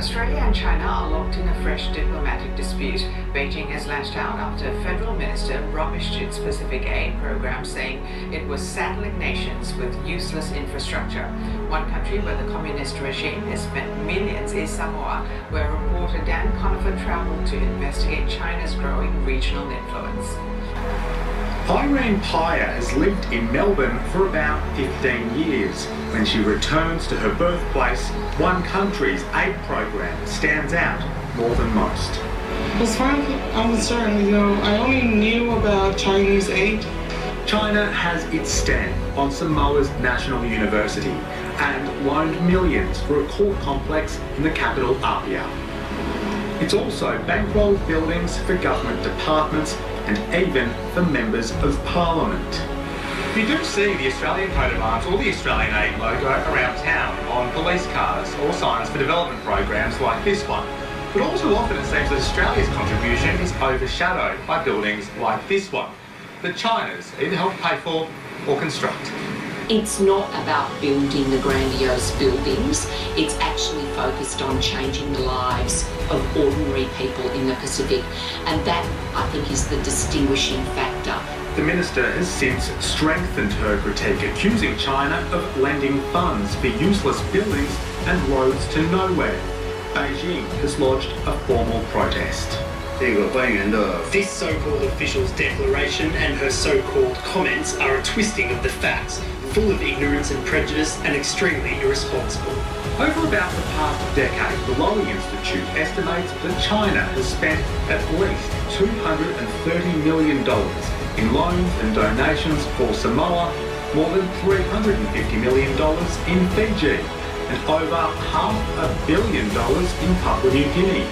Australia and China are locked in a fresh diplomatic dispute. Beijing has lashed out after Federal Minister rubbished its Pacific aid program, saying it was saddling nations with useless infrastructure. One country where the communist regime has spent millions is Samoa, where reporter Dan Conifer travelled to investigate China's growing regional influence. Irene Paya has lived in Melbourne for about 15 years. When she returns to her birthplace, one country's aid program stands out more than most. As far as I'm concerned, I only knew about Chinese aid. China has its stamp on Samoa's national university and loaned millions for a court complex in the capital, Apia. It's also bankrolled buildings for government departments and even for members of parliament. You do see the Australian coat of arms or the Australian aid logo around town on police cars or signs for development programs like this one. But all too often it seems that Australia's contribution is overshadowed by buildings like this one that China's either helped pay for or construct. It's not about building the grandiose buildings, it's actually focused on changing the lives of ordinary people in the Pacific, and that, I think, is the distinguishing factor. The minister has since strengthened her critique, accusing China of lending funds for useless buildings and roads to nowhere. Beijing has lodged a formal protest. This so-called official's declaration and her so-called comments are a twisting of the facts, full of ignorance and prejudice and extremely irresponsible. Over about the past decade, the Lowy Institute estimates that China has spent at least $230 million in loans and donations for Samoa, more than $350 million in Fiji, and over $500 million in Papua New Guinea,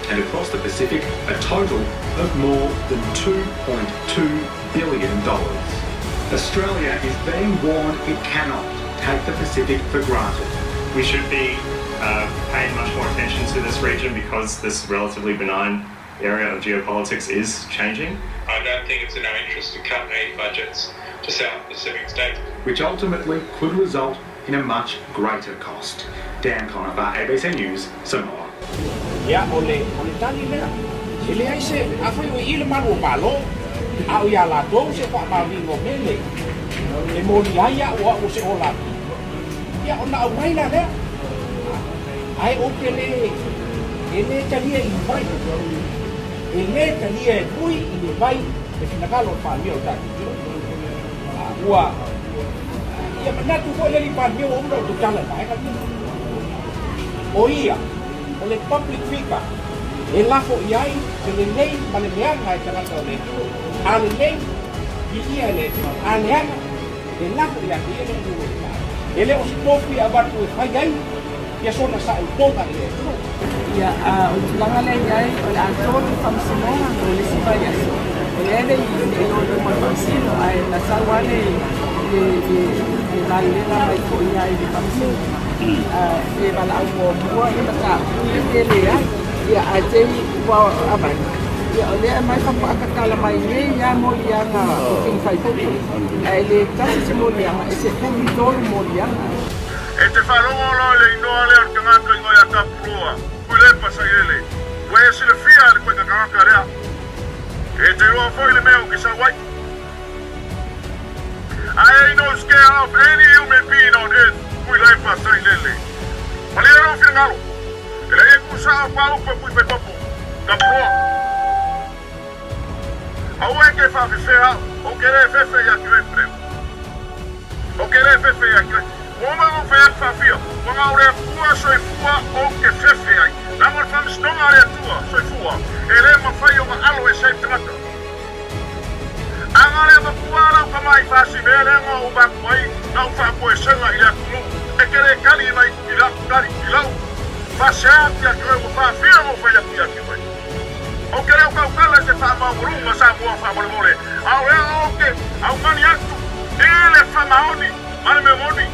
and across the Pacific, a total of more than $2.2 billion. Australia is being warned it cannot take the Pacific for granted. We should be paying much more attention to this region because this relatively benign area of geopolitics is changing. I don't think it's in our interest to cut aid budgets to South Pacific states, which ultimately could result in a much greater cost. Dan Conifer, ABC News, Samoa. Ya ole tali lea. Ele ai se afai o ile malu malo. Au ya la do se pa ma vingo mele. E mo li ai ya o se ola. Ya ona au mai la lea. Ai o pele. Ele tali e vai. Ele tali e pui i vai. E fina kalo pa mi o ta. Ua. Ya mana tu ko le li pa mi o ndo tu tala mai ka. O ia. Oleh public figure, elafo iai, ele nei, male meanga e tangata o le. Ale nei, ia le, aleanga, elafo ia ki ele ni weka. Ele o stofu ia batu e whaiai, ia sona sa e tona ele. Ia, o tulanga le iai, o le antoni whamsinoa, o le siva iaso. O le ele i le o le whamsino, ai la sawane e lai lela mai ko iai le whamsino. E wala au mua i na ka ui le ai ia a tei ua amai ia o lea mai whapakakala mai ne ia mo ianga o king whaipuki e le kasi se mo ianga e se pumi tolu mo ianga e te wharongo lo le inoa lea te ngaka ingo ia kapurua kui le pasai ele ue e sile fia le koe kakaka rea e te roa foi le meo ki sa wai I ain't no scared of any human being on earth kui lai pasai lele. Malera no finangalo. Ele e kusa pa upa kui pe popo. Kapro. Au e ke fa fefea, o kere fefe ya ki pre. O kere fefe ya ki. Woma no fe fa fio. Wanga ore fua so fua o ke fefe ai. Na mo fam stonga re tua so fua. Ele ma fai o alo e sai tata. Angare ma kuara pa mai fasi bere ngo ba kwai. Na fa po e senga ile kulu. E kere kali mai ila kali ilau fasati a kre fa fia mo fa ya kia ki mai o kere ka kala se fa ma burunga sa mo fa mole au e o ke au mani atu ele fa maoni mani me moni